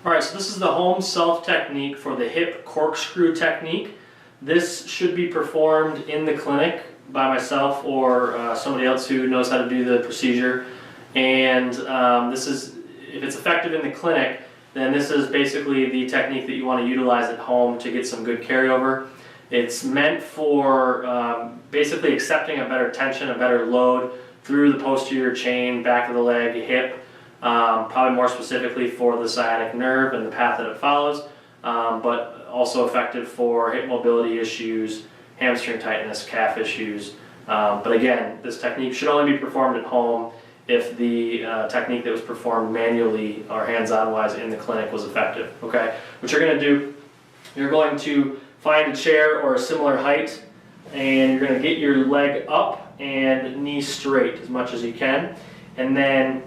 All right, so this is the home self technique for the hip corkscrew technique. This should be performed in the clinic by myself or somebody else who knows how to do the procedure. And this is, if it's effective in the clinic, then this is basically the technique that you want to utilize at home to get some good carryover. It's meant for basically accepting a better tension, a better load through the posterior chain, back of the leg, hip, probably more specifically for the sciatic nerve and the path that it follows, but also effective for hip mobility issues, hamstring tightness, calf issues. But again, this technique should only be performed at home if the technique that was performed manually or hands-on wise in the clinic was effective. Okay, what you're going to do, you're going to find a chair or a similar height, and you're going to get your leg up and knee straight as much as you can, and then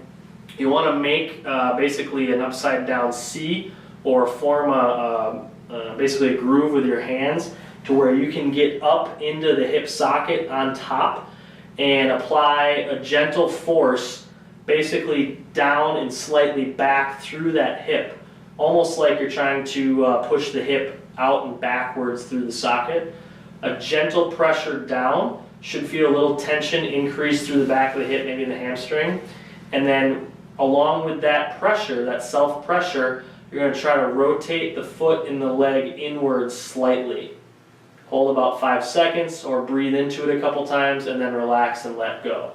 you want to make basically an upside down C, or form basically a groove with your hands to where you can get up into the hip socket on top and apply a gentle force basically down and slightly back through that hip, almost like you're trying to push the hip out and backwards through the socket. A gentle pressure down should feel a little tension increase through the back of the hip, maybe in the hamstring, and then along with that pressure, that self-pressure, you're going to try to rotate the foot and the leg inwards slightly. Hold about 5 seconds or breathe into it a couple times and then relax and let go.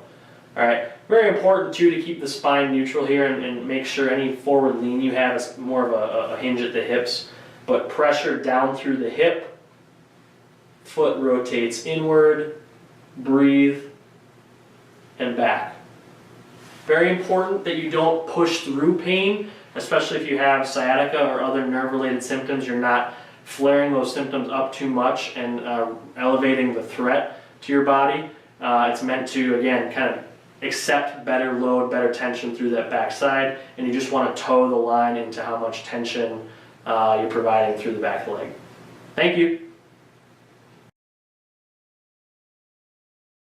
All right, very important too to keep the spine neutral here and make sure any forward lean you have is more of a hinge at the hips, but pressure down through the hip, foot rotates inward, breathe, and back. Very important that you don't push through pain, especially if you have sciatica or other nerve-related symptoms. You're not flaring those symptoms up too much and elevating the threat to your body. It's meant to, again, kind of accept better load, better tension through that backside, and you just want to toe the line into how much tension you're providing through the back leg. Thank you.